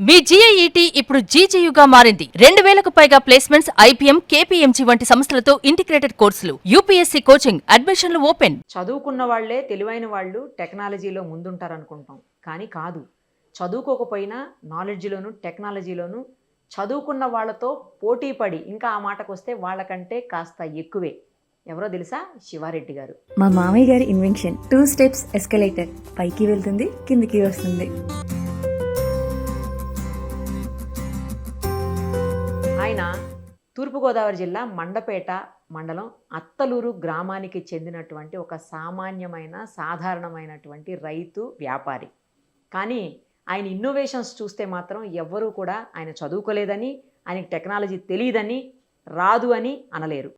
మీ జీఐఈటీ ఇప్పుడు జీజేయుగా మారింది. 2000కు పైగా ప్లేస్మెంట్స్, ఐపీఎం, కేపీఎంజీ వంటి సంస్థలతో ఇంటిగ్రేటెడ్ కోర్సులు. యూపీఎస్సీ కోచింగ్, అడ్మిషన్లు ఓపెన్. చదువుకున్న వాళ్ళే తెలివైన వాళ్ళు టెక్నాలజీలో ముందుంటారనుకుంటాం, కానీ కాదు. చదువుకోకపోయినా నాలెడ్జ్లోను టెక్నాలజీలోను చదువుకున్న వాళ్ళతో పోటీ పడి, ఇంకా ఆ మాటకు వస్తే వాళ్ళకంటే కాస్త ఎక్కువే. ఎవరో తెలుసా? శివారెడ్డి గారు. మా మామయ్య గారి ఇన్వెన్షన్ 2 స్టెప్స్ ఎస్కలేటర్. పైకి వెళ్తుంది, కిందికి వస్తుంది. ఆయన తూర్పుగోదావరి జిల్లా మండపేట మండలం అత్తలూరు గ్రామానికి చెందినటువంటి ఒక సామాన్యమైన సాధారణమైనటువంటి రైతు వ్యాపారి. కానీ ఆయన ఇన్నోవేషన్స్ చూస్తే మాత్రం ఎవ్వరూ కూడా ఆయన చదువుకోలేదని, ఆయనకి టెక్నాలజీ తెలియదని, రాదు అని అనలేరు.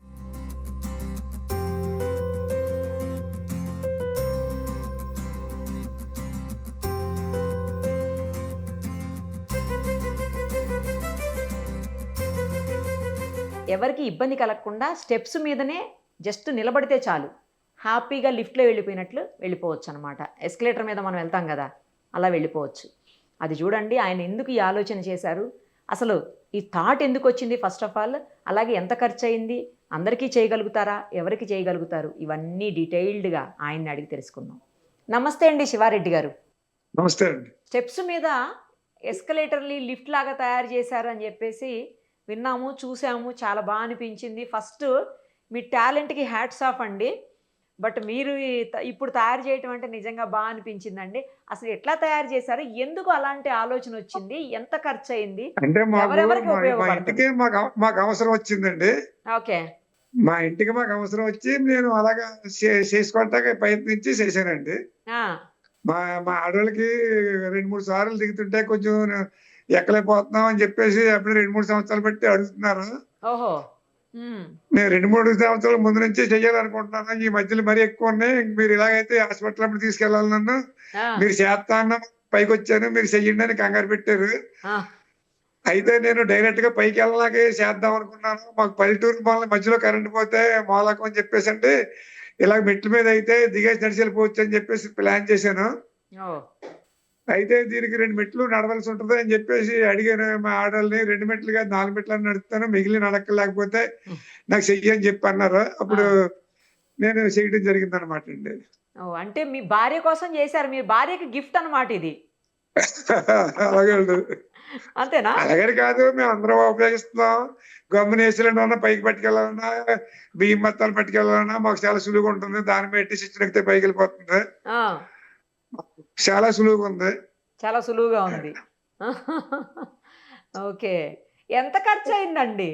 ఎవరికి ఇబ్బంది కలగకుండా స్టెప్స్ మీదనే జస్ట్ నిలబడితే చాలు, హ్యాపీగా లిఫ్ట్లో వెళ్ళిపోయినట్లు వెళ్ళిపోవచ్చు అనమాట. ఎస్కలేటర్ మీద మనం వెళ్తాం కదా, అలా వెళ్ళిపోవచ్చు. అది చూడండి ఆయన ఎందుకు ఈ ఆలోచన చేశారు, అసలు ఈ థాట్ ఎందుకు వచ్చింది ఫస్ట్ ఆఫ్ ఆల్, అలాగే ఎంత ఖర్చు అయింది, అందరికీ చేయగలుగుతారా, ఎవరికి చేయగలుగుతారు, ఇవన్నీ డీటెయిల్డ్గా ఆయన్ని అడిగి తెలుసుకుందాం. నమస్తే అండి శివారెడ్డి గారు. నమస్తే అండి. స్టెప్స్ మీద ఎస్కలేటర్ని లిఫ్ట్ లాగా తయారు చేశారు అని చెప్పేసి విన్నాము, చూసాము, చాలా బాగా అనిపించింది. ఫస్ట్ మీ టాలెంట్కి హ్యాట్స్ ఆఫ్ అండి. బట్ మీరు ఇప్పుడు తయారు చేయటం అంటే నిజంగా బాగా అనిపించిందండి. అసలు ఎట్లా తయారు చేశారు, ఎందుకు అలాంటి ఆలోచన వచ్చింది, ఎంత ఖర్చు అయింది, అంటే ఎవరెవరికి మా ఉపయోగపడుతుంది? ఇంటికి మాకు అవసరం వచ్చిందండి. ఓకే. మా ఇంటికి మాకు అవసరం వచ్చి నేను అలాగా చేసుకోవటానికి ప్రయత్నించి చేశానండి. ఆ, మా మా ఆడవాళ్ళకి 2-3 సార్లు దిగుతుంటే కొంచెం ఎక్కలేకపోతున్నాం అని చెప్పేసి అప్పుడు 2-3 సంవత్సరాలు బట్టి అడుగుతున్నారు. ఓహో. నేను 2-3 సంవత్సరాల ముందు నుంచే చెయ్యాలనుకుంటున్నాను. ఈ మధ్యలో మరీ ఎక్కువ ఉన్నాయి, మీరు ఇలాగైతే హాస్పిటల్ అప్పుడు తీసుకెళ్ళాలి నన్ను, ఆ, మీరు చేస్తా అన్న పైకి వచ్చాను, మీరు చెయ్యండి అని కంగారు పెట్టారు. ఆ, అయితే నేను డైరెక్ట్ గా పైకి వెళ్ళలాగే చేద్దాం అనుకున్నాను. మాకు పల్లెటూరు మధ్యలో కరెంట్ పోతే మోలకం అని చెప్పేసి అంటే ఇలా మెట్ల మీద అయితే దిగేసి నడిచి వెళ్ళిపోవచ్చు అని చెప్పేసి ప్లాన్ చేశాను. ఓ, అయితే దీనికి 2 మెట్లు నడవలసి ఉంటుంది అని చెప్పేసి అడిగాను మా ఆడవాళ్ళని. 2 మెట్లు కాదు 4 మెట్లు అని నడుస్తాను, మిగిలిన లేకపోతే నాకు చెయ్యి అని చెప్పి అన్నారు. అప్పుడు నేను చేయడం జరిగింది అనమాట అండి. ఓ, అంటే మీ భార్య కోసం చేశారు, మీ భార్యకి గిఫ్ట్ అన్నమాట ఇది. అలాగే అంతేనా? అలాగని కాదు, మేము అందరం ఉపయోగిస్తున్నాం. గమ్మునేసులన్నా పైకి పట్టుకెళ్ళాలన్నా, బియ్యం మత్తాలు పట్టుకెళ్ళాలన్నా మాకు చాలా సులువుగా ఉంటుంది. దాని మీద ఎట్టి స్విచ్ నొక్కితే పైకి వెళ్ళిపోతుంది. ఆ, చాలా సులువుగా ఉంది. చాలా సులువుగా ఉంది. ఓకే. ఎంత ఖర్చు అయిందండి?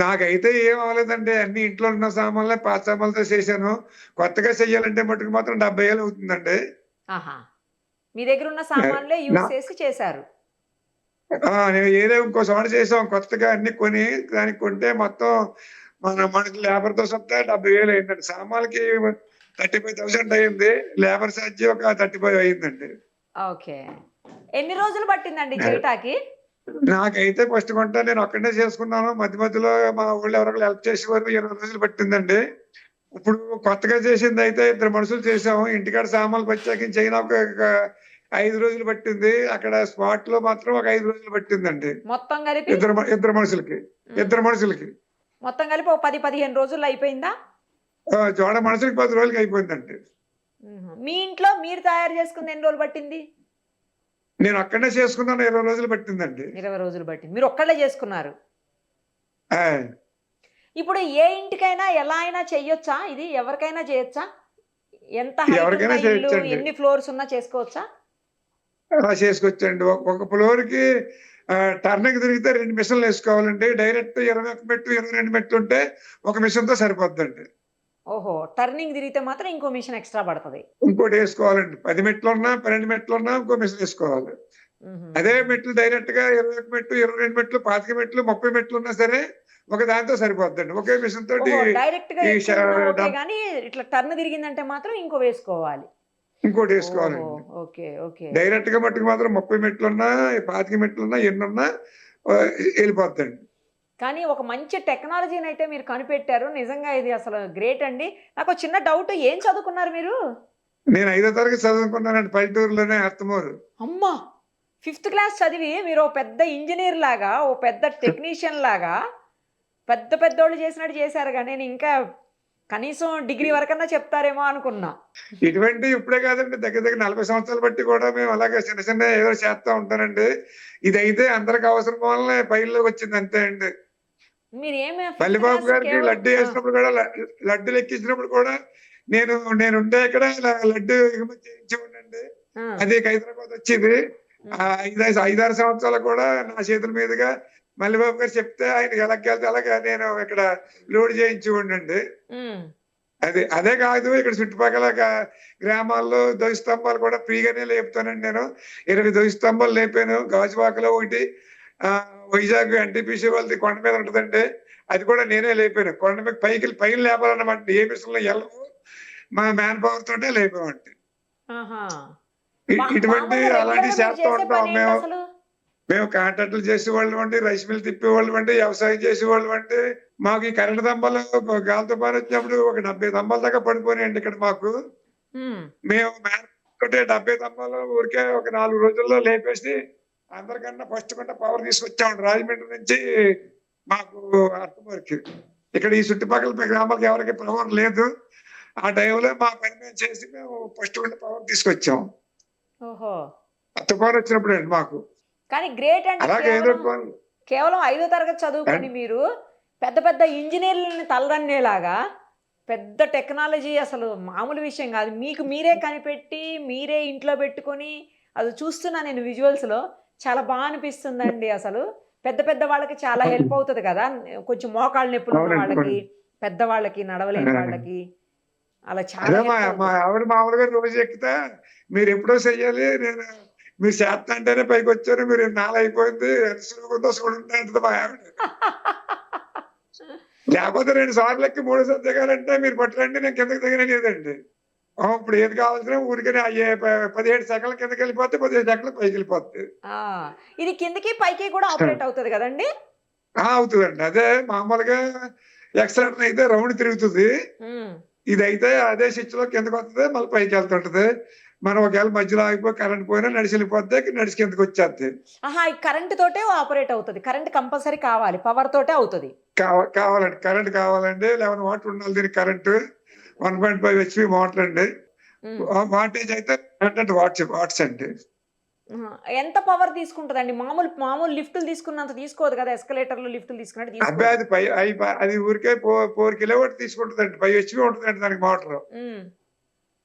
నాకైతే ఏం అవ్వలేదండి. అన్ని ఇంట్లో ఉన్న సామాన్లే, పాత సామాన్లతో చేశాను. కొత్తగా చెయ్యాలంటే మటుకు మాత్రం 70,000 అవుతుందండి. ఆహా, మీ దగ్గర ఉన్న సామాన్లే యూజ్ చేసి చేశారు. నేను ఏదో ఇంకో చోట చేసాం కొత్తగా అన్ని కొని. దానికి కొంటే మొత్తం మనకి లేబర్ తో సొంత 70,000 అయిందండి. సామాన్లకి 35,000 అయింది, లేబర్ ఛార్జీ ఒక 35 అయిందండి. ఓకే. ఎన్ని రోజులు పట్టిందండి చేయటానికి? నాకైతే ఫస్ట్ కొంటే నేను ఒక్కడే చేసుకున్నాను. మధ్యలో మా ఊళ్ళో ఎవరో హెల్ప్ చేసేవారు. 20 రోజులు పట్టిందండి. ఇప్పుడు కొత్తగా చేసింది అయితే 2 మనుషులు చేసాము. ఇంటికాడ సామాన్లు వచ్చాక చైనా ఒక 5 రోజులు పట్టింది. అక్కడ స్పాట్ లో మాత్రం ఒక 5 రోజులు పట్టిందండి. మొత్తం కలిపి ఇద్దరు మనుషులకి మొత్తం కలిపి ఒక 10-15 రోజుల్లో అయిపోయిందా? జోడ మనుషులకి 10 రోజులకి అయిపోయిందండి. మీ ఇంట్లో మీరు తయారు చేసుకుంది ఎన్ని రోజులు పట్టింది? నేను అక్కడనే చేసుకున్నాను, 20 రోజులు పట్టిందండి. 20 రోజులు పట్టింది. మీరు ఒక్కళ్ళే చేసుకున్నారు. ఆ, ఇప్పుడు ఏ ఇంటికైనా ఎలా అయినా చెయ్యొచ్చా ఇది? ఎవరికైనా చేయొచ్చా? ఎంత ఎవరికైనా హైట్ ఇల్లు, చేయొచ్చండి. ఎన్ని ఫ్లోర్స్ ఉన్నా చేసుకోవచ్చా? అలా చేసుకొచ్చండి. ఒక ఫ్లోర్ కి టర్నింగ్ తిరిగితే 2 మిషన్లు వేసుకోవాలండి. డైరెక్ట్ 21 మెట్లు 22 మెట్లు ఉంటే ఒక మిషన్ తో సరిపోద్దండి. ఓహో, టర్నింగ్ తిరిగితే మాత్రం ఇంకో మిషన్ ఎక్స్ట్రా పడుతుంది. ఇంకోటి వేసుకోవాలండి. 10 మెట్లు ఉన్నా 12 మెట్లు ఉన్నా ఇంకో మిషన్ వేసుకోవాలి. అదే మెట్లు డైరెక్ట్ గా 21 మెట్లు 22 మెట్లు 25 మెట్లు 30 మెట్లు ఉన్నా సరే ఒక దాంతో సరిపోద్దండి. ఒకే మిషన్ తోటి డైరెక్ట్ గా ఎక్కువ ఉన్నా ఓకే, కానీ ఇట్లా టర్న్ తిరిగిందంటే మాత్రం ఇంకో వేసుకోవాలి. ఇంకోటి వేసుకోవాలండి. Okay okay. డైరెక్ట్ గా మట్టుకు మాత్రం 30 మెట్లు ఉన్నా 25 మెట్లు ఉన్నా ఎన్నున్నా వెళ్ళిపోద్దండి. కానీ ఒక మంచి టెక్నాలజీని అయితే మీరు కనిపెట్టారు. నిజంగా ఇది అసలు గ్రేట్ అండి. నాకు చిన్న డౌట్, ఏం చదువుకున్నారు మీరు? నేను 5వ తరగతి చదువుకున్నానండి, పల్లెటూరులోనే అత్తమూరు. అమ్మా, 5th క్లాస్ చదివి మీరు ఓ పెద్ద ఇంజినీర్ లాగా, ఓ పెద్ద టెక్నీషియన్ లాగా పెద్ద పెద్దోళ్ళు చేసినట్టు చేశారు. కానీ నేను ఇంకా కనీసం డిగ్రీ వరకన్నా చెప్తారేమో అనుకున్నా. ఇటువంటి ఇప్పుడే కాదండి, దగ్గర దగ్గర 40 సంవత్సరాలు బట్టి కూడా మేము అలాగే చిన్న చిన్న ఏదో చేస్తా ఉంటానండి. ఇదైతే అందరికి అవసరం వల్లనే పైల్లోకి వచ్చింది అంతే అండి. మీరేమి మల్లిబాబు గారికి లడ్డు వేసినప్పుడు కూడా లడ్డులు ఎక్కించినప్పుడు కూడా నేను నేనుండే ఇక్కడ లడ్డు ఎగుమతి చేయించేవాడినండి. అది హైదరాబాద్ వచ్చింది. 5-6 సంవత్సరాలు కూడా నా చేతుల మీదుగా మల్లిబాబు గారు చెప్తే ఆయన ఎలాగెళ్తే అలాగా నేను ఇక్కడ లోడ్ చేయించేవాడినండి. అదే కాదు, ఇక్కడ చుట్టుపక్కల గ్రామాల్లో ధ్వజ స్తంభాలు కూడా ఫ్రీగానే లేపుతానండి. నేను 20 ధ్వజ స్తంభాలు లేపాను. గాజువాకలో ఒకటి, వైజాగ్ ఎన్టీపీసీ వాళ్ళది కొండ మీద ఉంటుందండి, అది కూడా నేనే లేపాను. కొండ మీద పైన లేపాలన్నమాట. ఏ మిషన్లో వెళ్ళవు, మా మ్యాన్ పవర్ తోటే లేపామండి. ఇటువంటి అలాంటివి చేస్తూ ఉంటాం. మేము కాంట్రాక్టులు చేసేవాళ్ళం అండి, రైస్ మిల్ తిప్పేవాళ్ళం అండి, వ్యవసాయం చేసేవాళ్ళం అండి. మాకు ఈ కరెంటు స్తంభాలు గాలి తుఫాను వచ్చినప్పుడు ఒక 70 స్తంభాల దాకా పడిపోయాయండి ఇక్కడ మాకు. మేము తోటే 70 స్తంభాలు ఊరికే ఒక 4 రోజుల్లో లేపేసి అందరికన్నా ఫస్ట్ కొంత పవర్ తీసుకొచ్చామండి రాజమండ్రి నుంచి మాకు అర్థమూరికి. ఇక్కడ ఈ చుట్టుపక్కల గ్రామాలకు ఎవరికి పవర్ లేదు. ఆ టైంలో మా పని మేము చేసి మేము ఫస్ట్ కొంత పవర్ తీసుకొచ్చాం. తుఫాను వచ్చినప్పుడు అండి మాకు. కానీ గ్రేట్ అండి. అలాగే కేవలం 5వ తరగతి చదువుకొని మీరు పెద్ద పెద్ద ఇంజనీర్లని తలదన్నేలాగా పెద్ద టెక్నాలజీ అసలు మామూలు విషయం కాదు. మీకు మీరే కనిపెట్టి మీరే ఇంట్లో పెట్టుకొని అది చూస్తున్నా నేను విజువల్స్లో. చాలా బాగా అనిపిస్తుందండి. అసలు పెద్ద పెద్ద వాళ్ళకి చాలా హెల్ప్ అవుతుంది కదా, కొంచెం మోకాళ్ళ నొప్పులు ఉన్న వాళ్ళకి, పెద్దవాళ్ళకి, నడవలేని వాళ్ళకి అలా చాలా. మా ఆవిడ మామూలుగా రోజు ఎక్కితే మీరు ఎప్పుడో చెయ్యాలి, నేను మీరు చేస్తా అంటేనే పైకి వచ్చారు, మీరు నాలుగు అయిపోయింది ఉంటుంది మా ఆవిడ. లేకపోతే 2 సార్లు ఎక్కి 3 సార్లు దిగాలంటే మీరు పట్టరండి, నేను కిందకి దిగనేదండి. ఇప్పుడు ఏది కావాల్సిన ఊరికనే 17 సెకండ్ల కిందకి వెళ్ళిపోతే 15 సెకండ్లు పైకి వెళ్ళిపోతుంది. ఇది కిందకి పైకి కూడా ఆపరేట్ అవుతుంది కదండి? అవుతుందండి. అదే మామూలుగా ఎక్సలెంటర్ అయితే రౌండ్ తిరుగుతుంది, ఇదైతే అదే స్విచ్ లో కిందకి వస్తుంది, మళ్ళీ పైకి వెళ్తుంటది. మనం ఒకవేళ మధ్యలో ఆగిపోయి కరెంట్ పోయినా నడిచి వెళ్ళిపోద్ది, నడిచి కిందకి వచ్చేది. కరెంట్ తోటే ఆపరేట్ అవుతుంది. కరెంట్ కంపల్సరీ కావాలి, పవర్ తోటే అవుతుంది. కావాలండి, కరెంట్ కావాలండి. 11 వాట్ ఉండాలి దీనికి. కరెంట్ 1.5 HP మోటార్ అండి. వాటేజ్ అయితే 100 వాట్స్ అండి. ఎంత పవర్ తీసుకుంటదండి? మామూలు లిఫ్ట్లు తీసుకున్నంత తీసుకోదు కదా, ఎస్కలేటర్లు లిఫ్ట్లు తీసుకున్నట్టు. అబ్బాయి అది ఊరికే 4 కిలోవాట్ తీసుకుంటుందండి. 5 HP ఉంటుందండి దానికి మోటార్.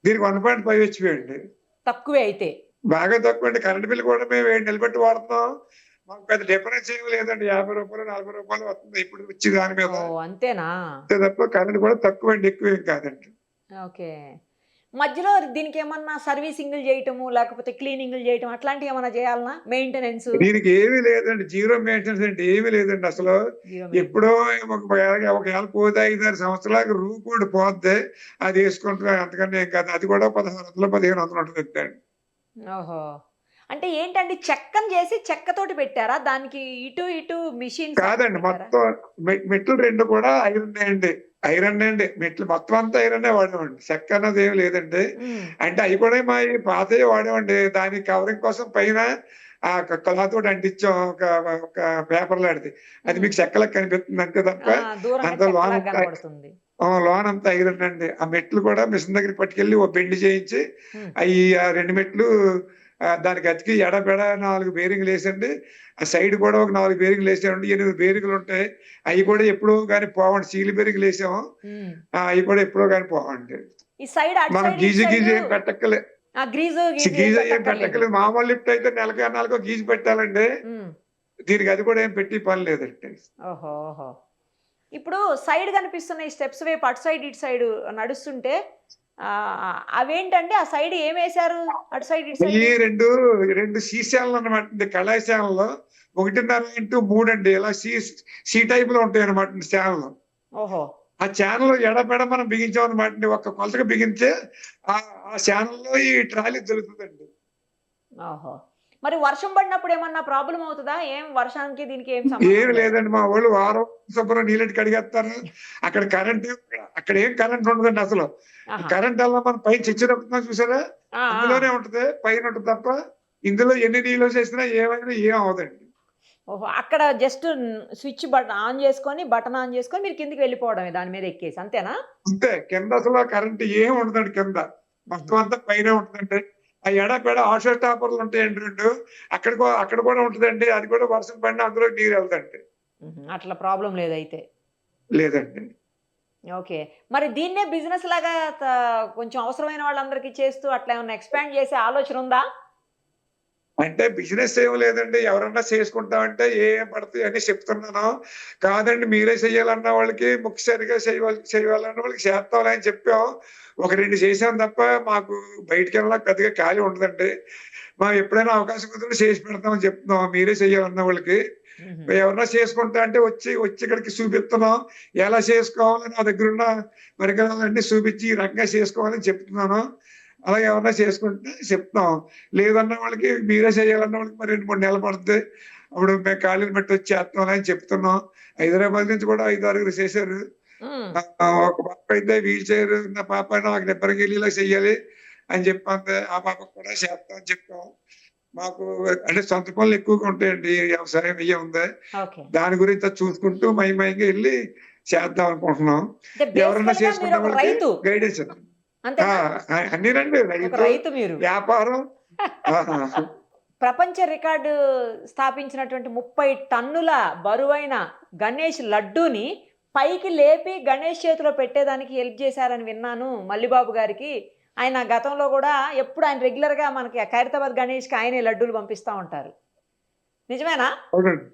దీనికి 1.5 HP అండి. తక్కువే అయితే. బాగా తక్కువ అండి. కరెంట్ బిల్ కూడా మేము నిలబెట్టి వాడుతున్నాం. మాకు పెద్ద డిఫరెన్స్ ఏమి లేదండి. 50 రూపాయలు 40 రూపాయలు వస్తుంది ఇప్పుడు వచ్చి దాని మీద. అంతేనా? తప్ప కరెంట్ కూడా తక్కువ అండి, ఎక్కువ ఏం కాదండి. ఓకే. మధ్యలో దీనికి ఏమన్నా సర్వీసింగ్లు చేయటము లేకపోతే క్లీనింగ్లు చేయటం అట్లాంటివి ఏమన్నా చేయాలనా? మెయింటెనెన్స్ దీనికి ఏమీ లేదండి, జీరో మెయింటెనెన్స్ అంటే ఏమీ లేదండి అసలు. ఎప్పుడో ఒకవేళ పోతే 5-6 సంవత్సరాలకు రూ కూడా పోద్ది, అది వేసుకుంటున్నా, అంతకన్నా ఏం కాదు. అది కూడా 1600-1500 ఉంటుంది. ఓహో, అంటే ఏంటండి చెక్కను చేసి చెక్కతోటి పెట్టారా? దానికి ఇటు మిషన్ కాదండి, మొత్తం మెట్లు 2 కూడా ఐరన్ అండి. మెట్లు మొత్తం అంతా ఐరన్ వాడేవండి, చెక్క అన్నది ఏమి లేదండి. అంటే అవి కూడా మా పాతవి వాడేవండి. దాని కవరింగ్ కోసం పైన ఆ కళతో అంటించాం ఒక పేపర్ లాంటిది. అది మీకు చెక్కలకు కనిపిస్తుంది అంతే తప్ప అంత లోన్ అంతా ఐరన్ అండి. ఆ మెట్లు కూడా మిషన్ దగ్గర పట్టుకెళ్ళి ఓ బెండ్ చేయించి అవి 2 మెట్లు దానికి అతికి ఎడబెడ 4 బేరింగ్లు వేసండి. ఆ సైడ్ కూడా ఒక 4 బేరింగ్లు వేసామండి. 8 బేరింగ్లు ఉంటాయి. అవి కూడా ఎప్పుడో కానీ పోవండి. సీల్ బేరింగ్లు వేసాము, అవి కూడా ఎప్పుడో కానీ పోవండి. మనం గీజు ఏం పెట్టక్కలే, గీజ ఏం పెట్టక్కలేదు. మామూలు లిఫ్ట్ అయితే నెలకో గీజు పెట్టాలండి. దీనికి అది కూడా ఏం పెట్టి పని లేదండి. ఓహో, ఇప్పుడు సైడ్ కనిపిస్తున్న ఈ స్టెప్స్ వైపు అటు సైడ్ ఇటు సైడ్ నడుస్తుంటే అవేంటంటే ఆ సైడ్ ఏం వేశారు? అటు సైడ్ ఇటు సైడ్ ఈ రెండు సీసాలు అనమాట. కళాశాలలో 1.5x3 అండి. ఇలా సి టైప్ లో ఉంటాయి అనమాట ఛానల్. ఓహో, ఆ ఛానల్ ఎడబెడ మనం బిగించాం అనమాట. ఒక కొలతగా బిగించే ఆ ఛానల్లో ఈ ట్రాలీ దొరుకుతుందండి. ఓహో, మరి వర్షం పడినప్పుడు ఏమన్నా ప్రాబ్లం అవుతుందా? ఏం వర్షానికి దీనికి ఏం లేదండి. మా వాళ్ళు వారం శుభ్రం నీళ్ళకి కడిగేస్తారు. అక్కడ ఏం కరెంట్ ఉండదండి అసలు. కరెంట్ వల్ల మనం పైన చిచ్చి తప్పుతున్నాం చూసారా, అందులోనే ఉంటది, పైన ఉంటుంది తప్ప ఇందులో ఎన్ని నీళ్ళు చేసినా ఏమైనా ఏం అవదండి. ఓహో! అక్కడ జస్ట్ స్విచ్ ఆన్ చేసుకొని, బటన్ ఆన్ చేసుకొని మీరు కిందకి వెళ్ళిపోవడమే దాని మీద ఎక్కేసి అంతేనా? అంతే. కింద అసలు కరెంట్ ఏం ఉండదండి కింద. మొత్తం అంతా పైనే ఉంటదండి. ఆ ఎడాపెడా ఆటో స్టాపర్లు ఉంటాయండి 2. అక్కడ కూడా ఉంటదండి. అది కూడా వర్షం పడినా అందులో నీరెళ్తండి. అట్లా ప్రాబ్లమ్ లేదైతే. లేదండి. ఓకే. మరి దీన్నే బిజినెస్ లాగా కొంచెం అవసరమైన వాళ్ళందరికీ చేస్తూ అట్లా ఏమన్నా ఎక్స్‌పాండ్ చేసే ఆలోచన ఉందా? అంటే బిజినెస్ ఏమి లేదండి. ఎవరన్నా చేసుకుంటామంటే ఏం పడతాయి అని చెప్తున్నాను. కాదండి మీరే చేయాలన్న వాళ్ళకి ముక్తసరిగా చేయాలన్న వాళ్ళకి చేస్తాంలే అని చెప్పాం. ఒక 2 చేసాం తప్ప మాకు బయటికెళ్ళడానికి పెద్దగా ఖాళీ ఉండదండి. మనం ఎప్పుడైనా అవకాశం కుదిరితే చేసి పెడతామని చెప్తున్నాం. మీరే చేయాలన్న వాళ్ళకి. హుహు. ఎవరన్నా చేసుకుంటా అంటే వచ్చి ఇక్కడికి చూపిస్తున్నాం. ఎలా చేసుకోవాలో నా దగ్గరున్న పరికరాలన్నీ చూపించి ఈ రకంగా చేసుకోవాలని చెప్తున్నాను. అలా ఎవరన్నా చేసుకుంటే చెప్తాం. లేదన్న వాళ్ళకి మీరే చేయాలన్న వాళ్ళకి మరి 2, 3 నెలలు పడుద్ది. అప్పుడు మేము ఖాళీని బట్టి వచ్చి చేస్తాంలే అని చెప్తున్నాం. హైదరాబాద్ నుంచి కూడా 5, 6 చేశారు. హ్మ్. ఒక పాప అయితే వీల్ చైర్ ఉన్న పాప నాకు నిబ్బరంగెళ్ళేలా చెయ్యాలి అని చెప్పి అంది. ఆ పాపకు కూడా చేస్తాం అని చెప్పాం. మాకు అంటే సొంత పనులు ఎక్కువగా ఉంటాయండి. వ్యవసాయం ఇయ్యే ఉంది. ఓకే. దాని గురించి అది చూసుకుంటూ మయంగా ఎళ్లి చేద్దాం అనుకుంటున్నాం. అంటే ఎవరన్నా బేసికల్‌గా చేసుకున్న మీరొక వాళ్ళకి రైతు. గైడెన్స్ ఇద్దాం. ఆ! అంతేనా? అన్నీనండి. ఒక రైతు, రైతు మీరు. వ్యాపారం. ఆహా! ప్రపంచ రికార్డు స్థాపించినటువంటి 30 టన్నుల బరువైన గణేష్ లడ్డూని పైకి లేపి గణేష్ చేతిలో పెట్టేదానికి హెల్ప్ చేశారని విన్నాను మల్లిబాబు గారికి. ఆయన గతంలో గూడా ఎప్పుడు ఆయన రెగ్యులర్‌గా మనకి ఖైరతాబాద్ గణేష్‌కి ఆయనే లడ్డూలు పంపిస్తా ఉంటారు. నిజమేనా? అవునండి.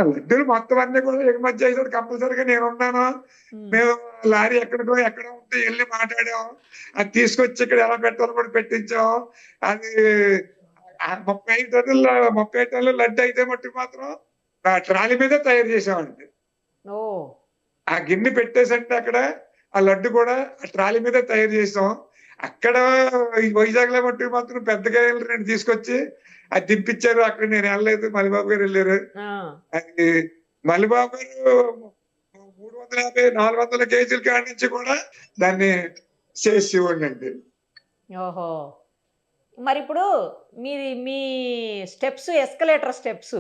లడ్డూలు మొత్తం అన్నీ కూడా ఎగుమతి చేసేది కంపల్సరీగా నేనున్నాను. హ్మ్. మేము లారీ ఎక్కడో ఉంటే ఎళ్లి మాట్లాడాం. అది తీసుకొచ్చి ఇక్కడ ఎలా పెట్టాలో కూడా పెట్టించాం. అది 30 టన్నుల లడ్డు అయితే మట్టుకు మాత్రం ట్రాలీ మీదే తయారు చేసామండి. ఓహ్! ఆ గిన్నె పెట్టేసంటే అక్కడ ఆ లడ్డు కూడా ఆ ట్రాలీ మీదే తయారు చేసాం. అక్కడ ఈ వైజాగ్‌లో మట్టుకు మాత్రం పెద్ద కాయలు 2 తీసుకొచ్చి అది దింపిచ్చారు. అక్కడ నేను ఎళ్ళలేదు. మల్లిబాబు గారు ఎళ్లారు. ఆ! అది మల్లిబాబు గారు 350, 400 కేజీల కాడి నుంచి కూడా దాన్ని చేసేవాడినండి. ఓహో! మరిప్పుడు మీ స్టెప్స్ ఎస్కలేటర్ స్టెప్స్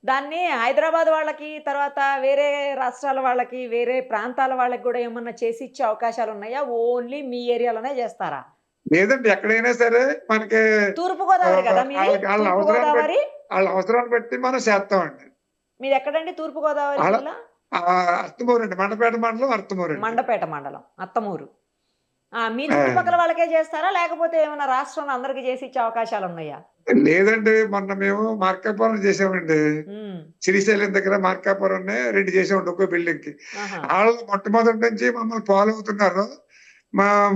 దాన్ని హైదరాబాద్ వాళ్ళకి, తర్వాత వేరే రాష్ట్రాల వాళ్ళకి, వేరే ప్రాంతాల వాళ్ళకి గూడా ఏమన్నా చేసి ఇచ్చే అవకాశాలున్నాయా? ఓన్లీ మీ ఏరియాలోనే జేస్తారా? లేదండి ఎక్కడైనా సరే మనకి తూర్పు గోదావరి గదా మీది? ఆళ్ళ తూర్పు అవసరాన్ని బట్టి గోదావరి? ఆళ్ళ అవసరాన్ని బట్టి మనం చేత్తామండి. మీదెక్కడండి తూర్పు గోదావరి ఆళ్ళ జిల్లా? అర్తమూరండి. మండపేట మండలం అర్తమూరండి. మండపేట మండలం. అత్తమూరు. ఆ! మీ ఆ! చుట్టుపక్కల వాళ్ళకే జేస్తారా? లేకపోతే ఏమన్నా రాష్ట్రంలో అందరికి జేసి ఇచ్చే అవకాశాలున్నాయా? లేదండి. మొన్న మేము మార్కాపురం చేసామండి. హ్మ్. శ్రీశైలం దగ్గర మార్కాపురంనే 2 చేసామండి ఒక్కో బిల్డింగ్‌కి. ఆహా! ఆళ్ళు మొట్టమొదటి నుంచి మమ్మల్ని ఫాలో అవుతున్నారు.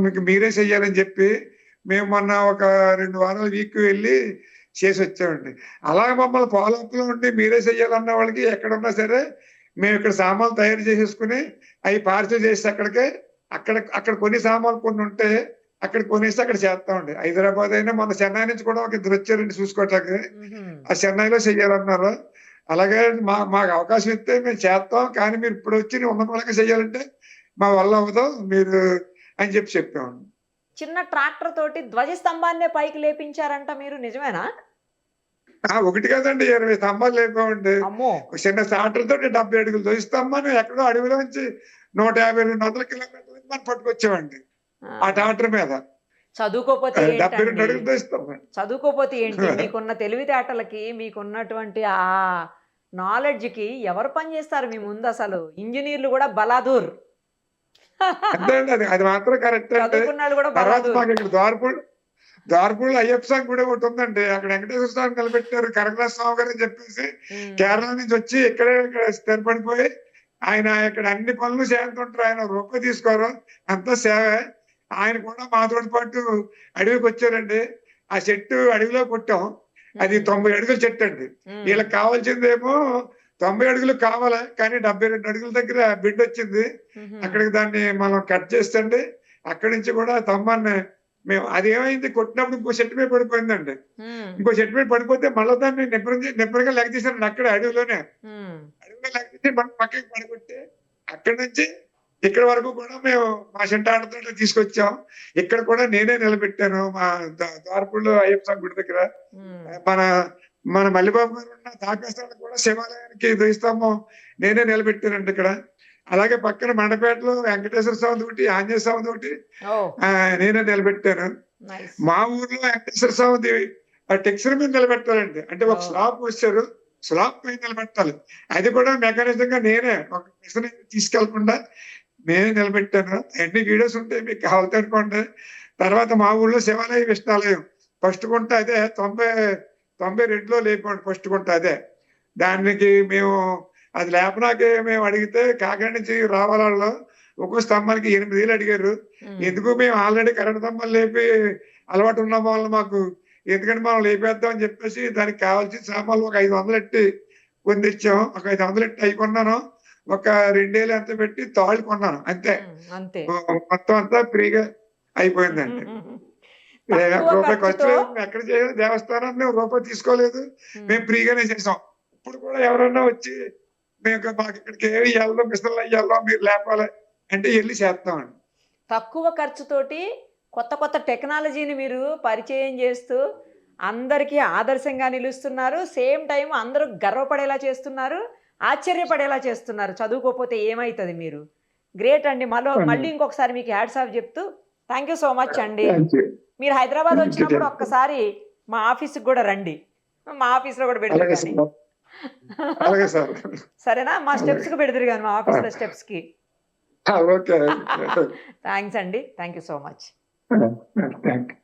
మీకు మీరే చెయ్యాలని చెప్పి, మేము మొన్న ఒక 2 వారాలు వీక్ వెళ్లి చేసొచ్చామండి. అలాగ మమ్మల్ని ఫాలో అప్‌లో ఉండి మీరే చెయ్యాలన్న వాళ్ళకి ఎక్కడున్నా సరే, మేమిక్కడ సామాన్లు తయారు చేసేసుకొని, అయి పార్సెల్ చేసి అక్కడ కొన్ని సామాన్లు కొన్నుంటే, అక్కడ కొనేసి అక్కడ చేస్తామండి. హైదరాబాద్ అయినా మొన్న చెన్నై నుంచి కూడా ఒక ఇద్దరొచ్చారండి చూసుకోవటానికి. హుహు. ఆ చెన్నైలో చెయ్యాలన్నారు. అలాగే మాకు అవకాశం ఇస్తే మేము చేస్తాం. కానీ మీరు ఇప్పుడొచ్చి ఉన్న మూలంగా చెయ్యాలంటే మా వల్ల అవ్వదు. మీరు అని చెప్పామండి. చిన్న ట్రాక్టర్ తోటి ధ్వజస్తంభాన్నే పైకి లేపించారంట మీరు నిజమేనా? ఒకటి కాదండి 20 స్తంభాలు లేపామండి. అమ్మో! ఒక చిన్న ట్రాక్టర్‌తోటి 70 అడుగులు ధ్వజస్తంభాన్ని ఎక్కడో అడవిలోంచి 150, 200 కిలోమీటర్ల నుంచి మనం పట్టుకొచ్చామండి. ఆ ఆ! ట్రాక్టర్ మీద. చదువుకోపోతే 72 ఏంటండి? అడుగులు ధ్వజస్తంభం. చదువుకోపోతే ఏంటి? మీకున్న తెలివితేటలకి, మీకున్నటువంటి నాలెడ్జ్‌కి ఎవరు పని జేస్తారు మీ ముందసలు? ఇంజినీర్‌లు గూడా బలాదూర్. అంతే అండి. అది మాత్రం కరెక్టే అండి. చదువుకున్నాళ్ళు గూడా తర్వాత బలాదూర్. మాకిక్కడ ద్వారపూడిలో అయ్యప్ప స్వామి గుడి ఒకటుందండి. అక్కడ వెంకటేశ్వర స్వామిని నిలబెట్టారు. కనకదాస స్వామి గారని చెప్పేసి హ్మ్. కేరళ నుంచి వచ్చి ఇక్కడ స్థిరపడిపోయి ఆయన ఇక్కడ అన్ని పనులు చేస్తుంటారు. ఆయన రూపాయి తీసుకోరు. అంతా సేవే. ఆయన కూడా మాతోటి పాటు అడవికొచ్చారండి. ఆ చెట్టు అడవిలో కొట్టాం. అది హుహు. 90 అడుగుల చెట్టండి. హ్మ్. వీళ్ళకి కావాల్సిందేమో 90 అడుగులు కావాలా, కానీ 72 అడుగుల దగ్గర బిడ్డొచ్చింది. హుహు. అక్కడికి దాన్ని మనం కట్ చేస్తండి. అక్కడి నుంచి కూడా స్తంభాన్ని మేము అదేమైంది కొట్టినప్పుడు ఇంకో చెట్టు మీద పడిపోయిందండి. హ్మ్. ఇంకో చెట్టు మీద పడిపోతే మళ్ళా దాన్ని నిబ్బరంగా లెగదీశారండి అక్కడే అడవిలోనే. హ్మ్. అడవిలో లెగదీసి మనం పక్కకి పడగొట్టి అక్కడి నుంచి ఇక్కడ వరకు కూడా మేము మా చింటాడతో తీసుకొచ్చాం. ఇక్కడ కూడా నేనే నిలబెట్టాను మా ద్వారపూడిలో అయ్యప్ప స్వామి గుడి దగ్గర. ఉమ్, మన మన మల్లిబాబు గారు ఉన్న తాపేశ్వరానికి కూడా శివాలయానికి ద్వైస్తంభం నేనే నిలబెట్టానండి ఇక్కడ. అలాగే పక్కన మండపేటలో వెంకటేశ్వర స్వామి ఒకటి, ఆంజనేయ స్వామి ఒకటి ఓ నేనే నిలబెట్టాను. నైస్. మా ఊర్లో వెంకటేశ్వర స్వామి టెక్స్చర్ మీద నిలబెట్టాలండి. అంటే ఒక స్లాబ్ వచ్చారు, స్లాబ్ పైన నిలబెట్టాలి. అది కూడా మెకానిజం గా నేనే, ఒక మిషన్ తీసుకెళ్లకుండా నేనే నిలబెట్టాను. అన్ని వీడియోస్ ఉంటాయి, మీకు కావాలి అనుకోండి. తర్వాత మా ఊళ్ళో శివాలయ విష్ణాలయం ఫస్ట్ గుంట అదే 92లో లేకపోండి ఫస్ట్ గుంట అదే. దానికి మేము అది లేపనాకే మేము అడిగితే కాకినాడ నుంచి రావాలలో ఒక్కో స్తంభానికి 8,000 అడిగారు. ఉమ్, ఎందుకు మేము ఆల్రెడీ కరెంట్ స్తంభాలు లేపి అలవాటు ఉన్న వల్ల మాకు ఎందుకంటే మనం లేపేద్దాం అని చెప్పేసి దానికి కావాల్సిన సామాన్లు ఒక 500 ఎట్టి పొందిచ్చాం. ఒక 500 ఎట్టి అయి కొన్నాను. ఒక 2,000 ఎంత పెట్టి తాళ్ళు కొన్నాను అంతే. అంతే. మొత్తం అంతా ఫ్రీగా అయిపోయిందండి. తక్కువ రూపాయి ఖర్చు ఖర్చుతో లేదు. మేము ఎక్కడ చేయలేదు, దేవస్థానం మేము రూపాయి తీసుకోలేదు. మేము ఫ్రీగానే చేసాం. ఇప్పుడు కూడా ఎవరన్నా వచ్చి మాకు ఇక్కడికి ఏమి వెళ్దాం, మిషన్లు వెళ్దాం, మీరు లేపాలి అంటే వెళ్ళి చేస్తామండి. తక్కువ ఖర్చుతోటి కొత్త కొత్త టెక్నాలజీని మీరు పరిచయం చేస్తూ అందరికీ ఆదర్శంగా నిలుస్తున్నారు. సేమ్ టైం అందరూ గర్వపడేలా చేస్తున్నారు, ఆశ్చర్యపడేలా చేస్తున్నారు. చదువుకోకపోతే ఏమవుతుంది మీరు. గ్రేట్ అండి. మళ్ళీ ఇంకొకసారి మీకు హ్యాట్స్ ఆఫ్ చెప్తూ థ్యాంక్ యూ సో మచ్ అండి. Thank you. మీరు హైదరాబాద్ Thank you, వచ్చినప్పుడు thank you. ఒక్కసారి మా ఆఫీస్కి కూడా రండి. మా ఆఫీస్లో కూడా అలాగే పెడతారు కానీ. సార్, అలాగే సార్. సరేనా? మా స్టెప్స్కి పెడతారు కానీ, మా ఆఫీస్లో స్టెప్స్కి. ఓకే. థ్యాంక్స్ అండి. Thank you so much. Thank you.